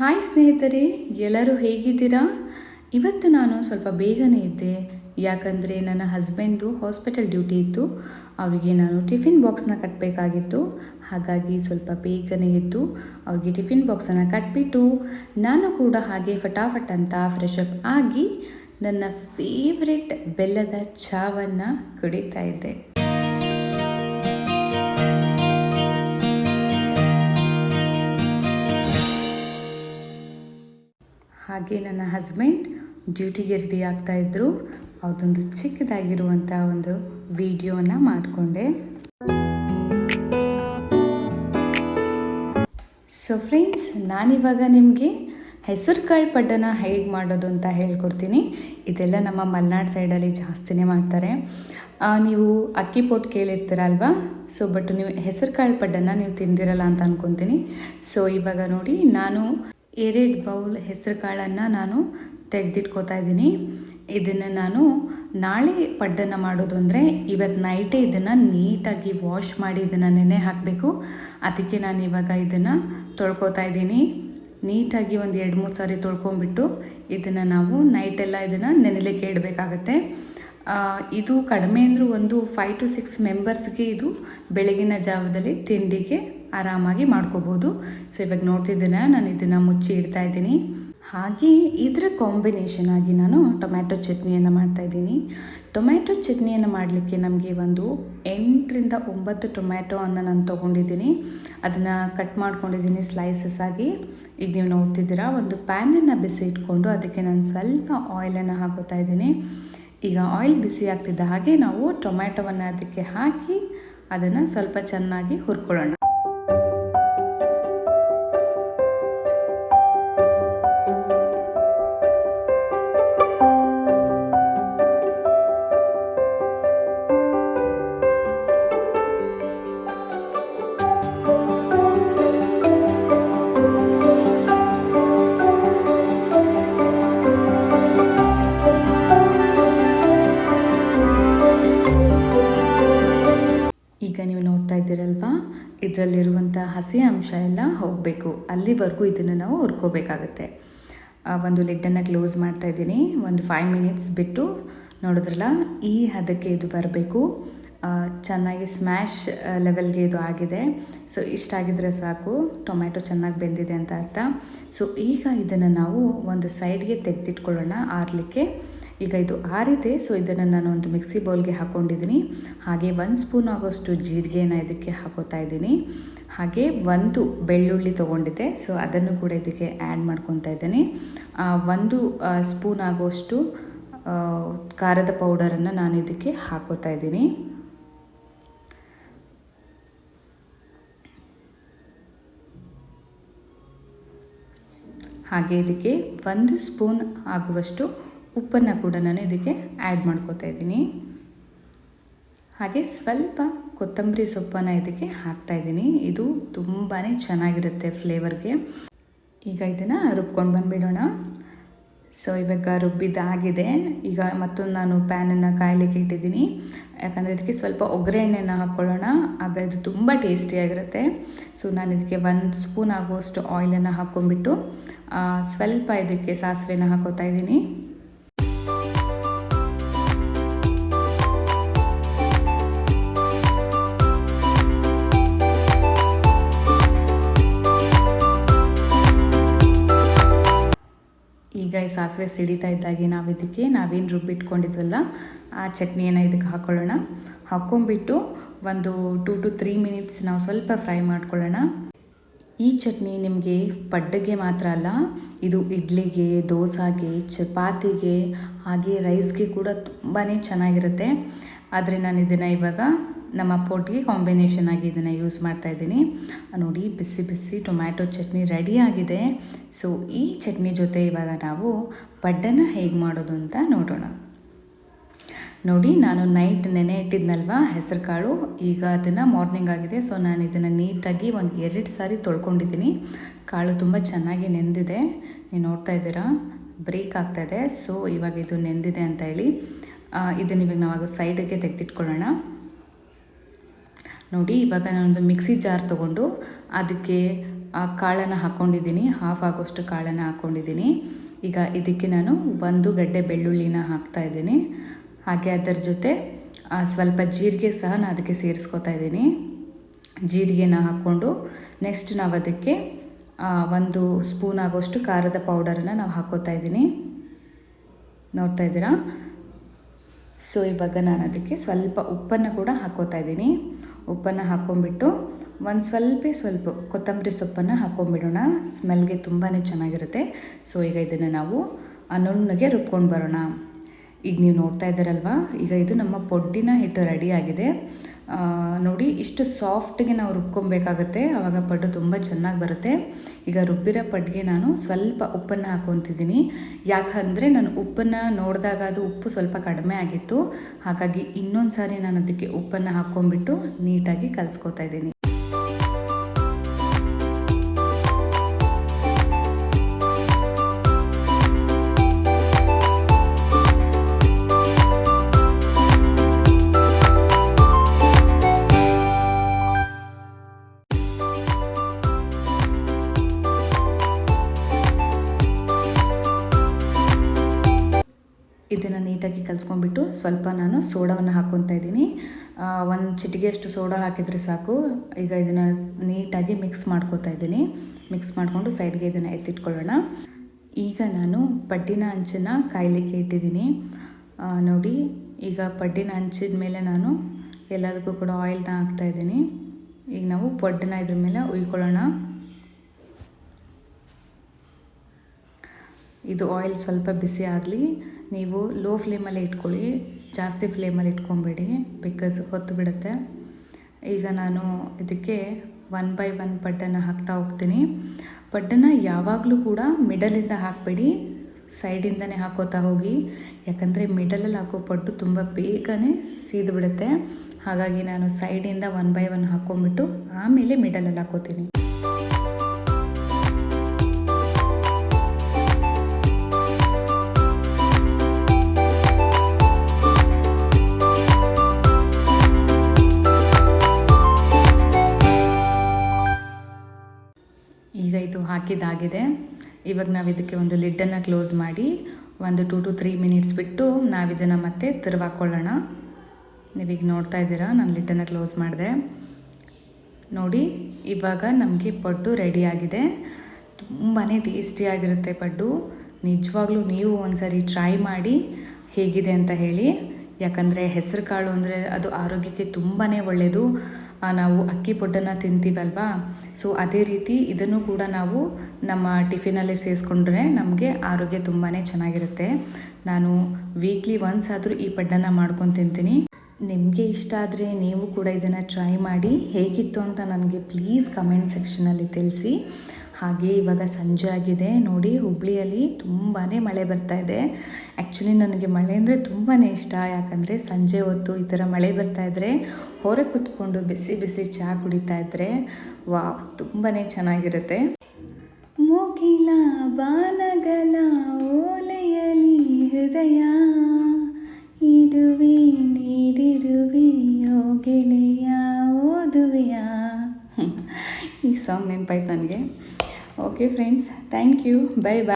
Hi ಸ್ನೇಹಿತರೆ, ಎಲ್ಲರೂ ಹೇಗಿದ್ದೀರಾ? ಇವತ್ತು ನಾನು ಸ್ವಲ್ಪ ಬೇಗನೆ ಇದ್ದೆ. ಯಾಕಂದರೆ ನನ್ನ ಹಸ್ಬೆಂಡ್ದು ಹಾಸ್ಪಿಟಲ್ ಡ್ಯೂಟಿ ಇತ್ತು. ಅವರಿಗೆ ನಾನು ಟಿಫಿನ್ ಬಾಕ್ಸ್ನ ಕಟ್ಟಬೇಕಾಗಿತ್ತು. ಹಾಗಾಗಿ ಸ್ವಲ್ಪ ಬೇಗನೆ ಎದ್ದು ಅವ್ರಿಗೆ ಟಿಫಿನ್ ಬಾಕ್ಸನ್ನು ಕಟ್ಬಿಟ್ಟು ನಾನು ಕೂಡ ಹಾಗೆ ಫಟಾಫಟ್ ಅಂತ ಫ್ರೆಶ್ ಅಪ್ ಆಗಿ ನನ್ನ ಫೇವ್ರೆಟ್ ಬೆಲ್ಲದ ಚಹಾವನ್ನು ಕುಡಿತಾ ಇದ್ದೆ. ಹಾಗೆ ನನ್ನ ಹಸ್ಬೆಂಡ್ ಡ್ಯೂಟಿಗೆ ರೆಡಿ ಆಗ್ತಾಯಿದ್ರು. ಅವ್ರದ್ದೊಂದು ಚಿಕ್ಕದಾಗಿರುವಂಥ ಒಂದು ವಿಡಿಯೋನ ಮಾಡಿಕೊಂಡೆ. ಸೊ ಫ್ರೆಂಡ್ಸ್, ನಾನಿವಾಗ ನಿಮಗೆ ಹೆಸರು ಕಾಳು ಪಡ್ಡನ ಹೇಗೆ ಮಾಡೋದು ಅಂತ ಹೇಳ್ಕೊಡ್ತೀನಿ. ಇದೆಲ್ಲ ನಮ್ಮ ಮಲೆನಾಡು ಸೈಡಲ್ಲಿ ಜಾಸ್ತಿನೇ ಮಾಡ್ತಾರೆ. ನೀವು ಅಕ್ಕಿ ಪೊಟ್ಟು ಕೇಳಿರ್ತೀರಲ್ವಾ? ಸೊ ಬಟ್ ನೀವು ಹೆಸರು ಕಾಳು ಪಡ್ಡನ್ನು ನೀವು ತಿಂದಿರಲ್ಲ ಅಂತ ಅಂದ್ಕೊತೀನಿ. ಸೊ ಇವಾಗ ನೋಡಿ, ನಾನು 2 ಬೌಲ್ ಹೆಸರು ಕಾಳನ್ನು ನಾನು ತೆಗೆದಿಟ್ಕೋತಾ ಇದ್ದೀನಿ. ಇದನ್ನು ನಾನು ನಾಳೆ ಪಡ್ಡನ್ನು ಮಾಡೋದು ಅಂದರೆ ಇವತ್ತು ನೈಟೇ ಇದನ್ನು ನೀಟಾಗಿ ವಾಶ್ ಮಾಡಿ ಇದನ್ನು ನೆನೆ ಹಾಕಬೇಕು. ಅದಕ್ಕೆ ನಾನು ಇವಾಗ ಇದನ್ನು ತೊಳ್ಕೊತಾ ಇದ್ದೀನಿ. ನೀಟಾಗಿ ಒಂದು 2-3 ಸಾರಿ ತೊಳ್ಕೊಂಬಿಟ್ಟು ಇದನ್ನು ನಾವು ನೈಟೆಲ್ಲ ಇದನ್ನು ನೆನೆಲಿಕ್ಕೆ ಇಡಬೇಕಾಗತ್ತೆ. ಇದು ಕಡಿಮೆ ಅಂದರೂ ಒಂದು 5 to 6 ಮೆಂಬರ್ಸ್ಗೆ ಇದು ಬೆಳಗಿನ ಜಾವದಲ್ಲಿ ತಿಂಡಿಗೆ ಆರಾಮಾಗಿ ಮಾಡ್ಕೋಬೋದು. ಸೊ ಇವಾಗ ನೋಡ್ತಿದ್ದೇನೆ, ನಾನು ಇದನ್ನು ಮುಚ್ಚಿ ಇಡ್ತಾ ಇದ್ದೀನಿ. ಹಾಗೆ ಇದರ ಕಾಂಬಿನೇಷನ್ ಆಗಿ ನಾನು ಟೊಮ್ಯಾಟೊ ಚಟ್ನಿಯನ್ನು ಮಾಡ್ತಾಯಿದ್ದೀನಿ. ಟೊಮ್ಯಾಟೊ ಚಟ್ನಿಯನ್ನು ಮಾಡಲಿಕ್ಕೆ ನಮಗೆ ಒಂದು 8ರಿಂದ 9 ಟೊಮ್ಯಾಟೊವನ್ನು ನಾನು ತೊಗೊಂಡಿದ್ದೀನಿ. ಅದನ್ನು ಕಟ್ ಮಾಡ್ಕೊಂಡಿದ್ದೀನಿ ಸ್ಲೈಸಸ್ ಆಗಿ. ಈಗ ನೀವು ನೋಡ್ತಿದ್ದೀರಾ, ಒಂದು ಪ್ಯಾನನ್ನು ಬಿಸಿ ಇಟ್ಕೊಂಡು ಅದಕ್ಕೆ ನಾನು ಸ್ವಲ್ಪ ಆಯಿಲನ್ನು ಹಾಕೋತಾ ಇದ್ದೀನಿ. ಈಗ ಆಯಿಲ್ ಬಿಸಿ ಆಗ್ತಿದ್ದ ಹಾಗೆ ನಾವು ಟೊಮ್ಯಾಟೊವನ್ನು ಅದಕ್ಕೆ ಹಾಕಿ ಅದನ್ನು ಸ್ವಲ್ಪ ಚೆನ್ನಾಗಿ ಹುರ್ಕೊಳ್ಳೋಣ. ಈಗ ನೀವು ನೋಡ್ತಾ ಇದ್ದೀರಲ್ವಾ, ಇದರಲ್ಲಿರುವಂಥ ಹಸಿ ಅಂಶ ಎಲ್ಲ ಹೋಗಬೇಕು. ಅಲ್ಲಿವರೆಗೂ ಇದನ್ನು ನಾವು ಹುರ್ಕೋಬೇಕಾಗತ್ತೆ. ಒಂದು ಲಿಡ್ಡನ್ನು ಕ್ಲೋಸ್ ಮಾಡ್ತಾಯಿದ್ದೀನಿ. ಒಂದು 5 ಮಿನಿಟ್ಸ್ ಬಿಟ್ಟು ನೋಡಿದ್ರಲ್ಲ, ಈ ಹದಕ್ಕೆ ಇದು ಬರಬೇಕು. ಚೆನ್ನಾಗಿ ಸ್ಮ್ಯಾಶ್ ಲೆವೆಲ್ಗೆ ಇದು ಆಗಿದೆ. ಸೊ ಇಷ್ಟಾಗಿದ್ದರೆ ಸಾಕು, ಟೊಮ್ಯಾಟೊ ಚೆನ್ನಾಗಿ ಬೆಂದಿದೆ ಅಂತ ಅರ್ಥ. ಸೊ ಈಗ ಇದನ್ನು ನಾವು ಒಂದು ಸೈಡ್ಗೆ ತೆಗೆದಿಟ್ಕೊಳ್ಳೋಣ ಆರಲಿಕ್ಕೆ. ಈಗ ಇದು ಆರಿದೆ. ಸೊ ಇದನ್ನು ನಾನು ಒಂದು ಮಿಕ್ಸಿ ಬೌಲ್ಗೆ ಹಾಕ್ಕೊಂಡಿದ್ದೀನಿ. ಹಾಗೆ 1 ಸ್ಪೂನ್ ಆಗೋಷ್ಟು ಜೀರಿಗೆನ ಇದಕ್ಕೆ ಹಾಕೋತಾ ಇದ್ದೀನಿ. ಹಾಗೆ 1 ಬೆಳ್ಳುಳ್ಳಿ ತೊಗೊಂಡಿದ್ದೆ. ಸೊ ಅದನ್ನು ಕೂಡ ಇದಕ್ಕೆ ಆ್ಯಡ್ ಮಾಡ್ಕೊತಾ ಇದ್ದೀನಿ. 1 ಸ್ಪೂನ್ ಆಗೋಷ್ಟು ಖಾರದ ಪೌಡರನ್ನು ನಾನು ಇದಕ್ಕೆ ಹಾಕೋತಾ ಇದ್ದೀನಿ. ಹಾಗೆ ಇದಕ್ಕೆ 1 ಸ್ಪೂನ್ ಆಗುವಷ್ಟು ಉಪ್ಪನ್ನು ಕೂಡ ನಾನು ಇದಕ್ಕೆ ಆ್ಯಡ್ ಮಾಡ್ಕೋತಾ ಇದ್ದೀನಿ. ಹಾಗೆ ಸ್ವಲ್ಪ ಕೊತ್ತಂಬರಿ ಸೊಪ್ಪನ್ನು ಇದಕ್ಕೆ ಹಾಕ್ತಾಯಿದ್ದೀನಿ. ಇದು ತುಂಬಾ ಚೆನ್ನಾಗಿರುತ್ತೆ ಫ್ಲೇವರ್ಗೆ. ಈಗ ಇದನ್ನು ರುಬ್ಕೊಂಡು ಬಂದುಬಿಡೋಣ. ಸೊ ಇವಾಗ ರುಬ್ಬಿದ್ದಾಗಿದೆ. ಈಗ ಮತ್ತೊಂದು ನಾನು ಪ್ಯಾನನ್ನು ಕಾಯಲಿಕ್ಕೆ ಇಟ್ಟಿದ್ದೀನಿ. ಯಾಕಂದರೆ ಇದಕ್ಕೆ ಸ್ವಲ್ಪ ಒಗ್ಗರಣೆಯನ್ನು ಹಾಕ್ಕೊಳ್ಳೋಣ, ಆಗ ಇದು ತುಂಬ ಟೇಸ್ಟಿಯಾಗಿರುತ್ತೆ. ಸೊ ನಾನು ಇದಕ್ಕೆ 1 ಸ್ಪೂನ್ ಆಗುವಷ್ಟು ಆಯಿಲನ್ನು ಹಾಕ್ಕೊಂಡ್ಬಿಟ್ಟು ಸ್ವಲ್ಪ ಇದಕ್ಕೆ ಸಾಸಿವೆನ ಹಾಕೋತಾ ಇದ್ದೀನಿ. ಈಗ ಈ ಸಾಸಿವೆ ಸಿಡಿತಾ ಇದ್ದಾಗೆ ನಾವೇನು ರುಬ್ಬಿಟ್ಕೊಂಡಿದ್ವಲ್ಲ ಆ ಚಟ್ನಿಯನ್ನು ಇದಕ್ಕೆ ಹಾಕ್ಕೊಳ್ಳೋಣ. ಹಾಕ್ಕೊಂಬಿಟ್ಟು ಒಂದು 2 to 3 ಮಿನಿಟ್ಸ್ ನಾವು ಸ್ವಲ್ಪ ಫ್ರೈ ಮಾಡ್ಕೊಳ್ಳೋಣ. ಈ ಚಟ್ನಿ ನಿಮಗೆ ಪಡ್ಡಿಗೆ ಮಾತ್ರ ಅಲ್ಲ, ಇದು ಇಡ್ಲಿಗೆ, ದೋಸೆಗೆ, ಚಪಾತಿಗೆ, ಹಾಗೆ ರೈಸ್ಗೆ ಕೂಡ ತುಂಬಾ ಚೆನ್ನಾಗಿರುತ್ತೆ. ಆದರೆ ನಾನು ಇದನ್ನು ಇವಾಗ ನಮ್ಮ ಪೊಟ್ಟಿಗೆ ಕಾಂಬಿನೇಷನ್ ಆಗಿ ಇದನ್ನು ಯೂಸ್ ಮಾಡ್ತಾಯಿದ್ದೀನಿ. ನೋಡಿ, ಬಿಸಿ ಬಿಸಿ ಟೊಮ್ಯಾಟೊ ಚಟ್ನಿ ರೆಡಿಯಾಗಿದೆ. ಸೊ ಈ ಚಟ್ನಿ ಜೊತೆ ಇವಾಗ ನಾವು ಪಡ್ಡನ್ನು ಹೇಗೆ ಮಾಡೋದು ಅಂತ ನೋಡೋಣ. ನೋಡಿ, ನಾನು ನೈಟ್ ನೆನೆ ಇಟ್ಟಿದ್ನಲ್ವ ಹೆಸರು ಕಾಳು, ಈಗ ಅದನ್ನು ಮಾರ್ನಿಂಗ್ ಆಗಿದೆ. ಸೊ ನಾನು ಇದನ್ನು ನೀಟಾಗಿ ಒಂದು 2 ಸಾರಿ ತೊಳ್ಕೊಂಡಿದ್ದೀನಿ. ಕಾಳು ತುಂಬ ಚೆನ್ನಾಗಿ ನೆಂದಿದೆ. ನೀವು ನೋಡ್ತಾ ಇದ್ದೀರಾ, ಬ್ರೇಕ್ ಆಗ್ತಾಯಿದೆ. ಸೊ ಇವಾಗ ಇದು ನೆಂದಿದೆ ಅಂತ ಹೇಳಿ ಇದನ್ನು ಇವಾಗ ನಾವು ಸೈಡಿಗೆ ತೆಗೆದಿಟ್ಕೊಳ್ಳೋಣ. ನೋಡಿ, ಇವಾಗ ನಾನೊಂದು ಮಿಕ್ಸಿ ಜಾರ್ ತೊಗೊಂಡು ಅದಕ್ಕೆ ಕಾಳನ್ನು ಹಾಕ್ಕೊಂಡಿದ್ದೀನಿ, ಹಾಫ್ ಆಗೋಷ್ಟು ಕಾಳನ್ನು ಹಾಕ್ಕೊಂಡಿದ್ದೀನಿ. ಈಗ ಇದಕ್ಕೆ ನಾನು 1 ಗಡ್ಡೆ ಬೆಳ್ಳುಳ್ಳಿನ ಹಾಕ್ತಾಯಿದ್ದೀನಿ. ಹಾಗೆ ಅದರ ಜೊತೆ ಸ್ವಲ್ಪ ಜೀರಿಗೆ ಸಹ ನಾನು ಅದಕ್ಕೆ ಸೇರಿಸ್ಕೊತಾ ಇದ್ದೀನಿ. ಜೀರಿಗೆನ ಹಾಕ್ಕೊಂಡು ನೆಕ್ಸ್ಟ್ ನಾವು ಅದಕ್ಕೆ 1 ಸ್ಪೂನ್ ಆಗೋಷ್ಟು ಖಾರದ ಪೌಡರನ್ನು ನಾವು ಹಾಕ್ಕೋತಾ ಇದ್ದೀನಿ. ನೋಡ್ತಾ ಇದ್ದೀರಾ? ಸೊ ಇವಾಗ ನಾನು ಅದಕ್ಕೆ ಸ್ವಲ್ಪ ಉಪ್ಪನ್ನು ಕೂಡ ಹಾಕ್ಕೋತಾ ಇದ್ದೀನಿ. ಉಪ್ಪನ್ನು ಹಾಕ್ಕೊಂಬಿಟ್ಟು ಸ್ವಲ್ಪ ಕೊತ್ತಂಬರಿ ಸೊಪ್ಪನ್ನು ಹಾಕ್ಕೊಂಬಿಡೋಣ. ಸ್ಮೆಲ್ಗೆ ತುಂಬಾ ಚೆನ್ನಾಗಿರುತ್ತೆ. ಸೊ ಈಗ ಇದನ್ನು ನಾವು ನುಣ್ಣಗೆ ರುಬ್ಕೊಂಡು ಬರೋಣ. ಈಗ ನೀವು ನೋಡ್ತಾ ಇದ್ದೀರಲ್ವ, ಈಗ ಇದು ನಮ್ಮ ಪೊಡ್ಡಿನ ಹಿಟ್ಟು ರೆಡಿಯಾಗಿದೆ. ನೋಡಿ, ಇಷ್ಟು ಸಾಫ್ಟ್ಗೆ ನಾವು ರುಬ್ಕೊಬೇಕಾಗತ್ತೆ, ಆವಾಗ ಪಡ್ಡು ತುಂಬ ಚೆನ್ನಾಗಿ ಬರುತ್ತೆ. ಈಗ ರುಬ್ಬಿರೋ ಪಡ್ಡಿಗೆ ನಾನು ಸ್ವಲ್ಪ ಉಪ್ಪನ್ನು ಹಾಕ್ಕೊತಿದ್ದೀನಿ. ಯಾಕಂದರೆ ನಾನು ಉಪ್ಪನ್ನು ನೋಡಿದಾಗ ಅದು ಉಪ್ಪು ಸ್ವಲ್ಪ ಕಡಿಮೆ ಆಗಿತ್ತು. ಹಾಗಾಗಿ ಇನ್ನೊಂದು ಸಾರಿ ನಾನು ಅದಕ್ಕೆ ಉಪ್ಪನ್ನು ಹಾಕ್ಕೊಂಬಿಟ್ಟು ನೀಟಾಗಿ ಕಲಿಸ್ಕೊತಾ ಇದ್ದೀನಿ. ಇದನ್ನು ನೀಟಾಗಿ ಕಲಿಸ್ಕೊಂಡ್ಬಿಟ್ಟು ಸ್ವಲ್ಪ ನಾನು ಸೋಡಾವನ್ನು ಹಾಕ್ಕೊತಾ ಇದ್ದೀನಿ. 1 ಚಿಟಿಗೆಯಷ್ಟು ಸೋಡಾ ಹಾಕಿದರೆ ಸಾಕು. ಈಗ ಇದನ್ನು ನೀಟಾಗಿ ಮಿಕ್ಸ್ ಮಾಡ್ಕೊತಾ ಇದ್ದೀನಿ. ಮಿಕ್ಸ್ ಮಾಡಿಕೊಂಡು ಸೈಡ್ಗೆ ಇದನ್ನು ಎತ್ತಿಟ್ಕೊಳ್ಳೋಣ. ಈಗ ನಾನು ಪಡ್ಡಿನ ಅಂಚನ್ನು ಕಾಯಲಿಕ್ಕೆ ಇಟ್ಟಿದ್ದೀನಿ. ನೋಡಿ, ಈಗ ಪಡ್ಡಿನ ಹಂಚಿದ ಮೇಲೆ ನಾನು ಎಲ್ಲದಕ್ಕೂ ಕೂಡ ಆಯಿಲ್ನ ಹಾಕ್ತಾಯಿದ್ದೀನಿ. ಈಗ ನಾವು ಪಡ್ಡನ್ನ ಇದ್ರ ಮೇಲೆ ಉಯ್ಕೊಳ್ಳೋಣ. ಇದು ಆಯಿಲ್ ಸ್ವಲ್ಪ ಬಿಸಿ ಆಗಲಿ. ನೀವು ಲೋ ಫ್ಲೇಮಲ್ಲಿ ಇಟ್ಕೊಳ್ಳಿ, ಜಾಸ್ತಿ ಫ್ಲೇಮಲ್ಲಿ ಇಟ್ಕೊಬೇಡಿ, ಬಿಕಾಸ್ ಹೊತ್ತು ಬಿಡುತ್ತೆ. ಈಗ ನಾನು ಇದಕ್ಕೆ 1 ಬೈ 1 ಪಡ್ಡನ್ನು ಹಾಕ್ತಾ ಹೋಗ್ತೀನಿ. ಪಡ್ಡನ್ನು ಯಾವಾಗಲೂ ಕೂಡ ಮಿಡಲಿಂದ ಹಾಕಬೇಡಿ, ಸೈಡಿಂದನೇ ಹಾಕೋತಾ ಹೋಗಿ. ಯಾಕಂದರೆ ಮಿಡಲಲ್ಲಿ ಹಾಕೋ ಪಡ್ಡು ತುಂಬ ಬೇಗನೆ ಸೀದು ಬಿಡುತ್ತೆ. ಹಾಗಾಗಿ ನಾನು ಸೈಡಿಂದ 1 ಬೈ 1 ಹಾಕ್ಕೊಂಬಿಟ್ಟು ಆಮೇಲೆ ಮಿಡಲಲ್ಲಿ ಹಾಕೋತೀನಿ. ಈಗ ಇದು ಹಾಕಿದ್ದಾಗಿದೆ. ಇವಾಗ ನಾವು ಇದಕ್ಕೆ ಒಂದು ಲಿಡ್ಡನ್ನು ಕ್ಲೋಸ್ ಮಾಡಿ 1 2 to 3 ಮಿನಿಟ್ಸ್ ಬಿಟ್ಟು ನಾವಿದನ್ನು ಮತ್ತೆ ತಿರುವಾಕೊಳ್ಳೋಣ. ನೀವೀಗ ನೋಡ್ತಾ ಇದ್ದೀರಾ, ನಾನು ಲಿಡ್ಡನ್ನು ಕ್ಲೋಸ್ ಮಾಡಿದೆ. ನೋಡಿ, ಇವಾಗ ನಮಗೆ ಪಡ್ಡು ರೆಡಿಯಾಗಿದೆ. ತುಂಬಾ ಟೇಸ್ಟಿಯಾಗಿರುತ್ತೆ ಪಡ್ಡು. ನಿಜವಾಗ್ಲೂ ನೀವು ಒಂದ್ಸರಿ ಟ್ರೈ ಮಾಡಿ ಹೇಗಿದೆ ಅಂತ ಹೇಳಿ. ಯಾಕಂದರೆ ಹೆಸರು ಕಾಳು ಅಂದರೆ ಅದು ಆರೋಗ್ಯಕ್ಕೆ ತುಂಬಾ ಒಳ್ಳೆಯದು. ನಾವು ಅಕ್ಕಿ ಪೊಡ್ಡನ್ನು ತಿಂತೀವಲ್ವಾ, ಸೊ ಅದೇ ರೀತಿ ಇದನ್ನು ಕೂಡ ನಾವು ನಮ್ಮ ಟಿಫಿನಲ್ಲಿ ಸೇರಿಸ್ಕೊಂಡ್ರೆ ನಮಗೆ ಆರೋಗ್ಯ ತುಂಬಾ ಚೆನ್ನಾಗಿರುತ್ತೆ. ನಾನು ವೀಕ್ಲಿ ಒನ್ಸ್ ಆದರೂ ಈ ಪಡ್ಡನ್ನು ಮಾಡ್ಕೊಂಡು ತಿಂತೀನಿ. ನಿಮಗೆ ಇಷ್ಟ ಆದರೆ ನೀವು ಕೂಡ ಇದನ್ನು ಟ್ರೈ ಮಾಡಿ. ಹೇಗಿತ್ತು ಅಂತ ನನಗೆ ಪ್ಲೀಸ್ ಕಮೆಂಟ್ ಸೆಕ್ಷನಲ್ಲಿ ತಿಳಿಸಿ. ಹಾಗೆ ಇವಾಗ ಸಂಜೆ ಆಗಿದೆ ನೋಡಿ, ಹುಬ್ಳಿಯಲ್ಲಿ ತುಂಬಾ ಮಳೆ ಬರ್ತಾ ಇದೆ. ಆ್ಯಕ್ಚುಲಿ ನನಗೆ ಮಳೆ ಅಂದರೆ ತುಂಬಾ ಇಷ್ಟ. ಯಾಕಂದರೆ ಸಂಜೆ ಹೊತ್ತು ಈ ಥರ ಮಳೆ ಬರ್ತಾಯಿದ್ರೆ ಹೊರಗೆ ಕೂತ್ಕೊಂಡು ಬಿಸಿ ಬಿಸಿ ಚಹಾ ಕುಡಿತಾಯಿದ್ರೆ ವಾವ್, ತುಂಬಾ ಚೆನ್ನಾಗಿರುತ್ತೆ. ಮುಗಿಲ ಬಾನಗಲ ಓಲೆಯಲಿ ಹೃದಯ ಇಡುವೆ ನೀಡಿರುವೆ ಗೆಳೆಯ ಓದುವೆಯ. ಈ ಸಾಂಗ್ ನೆನಪಾಯ್ತು ನನಗೆ. Okay friends, thank you, bye bye.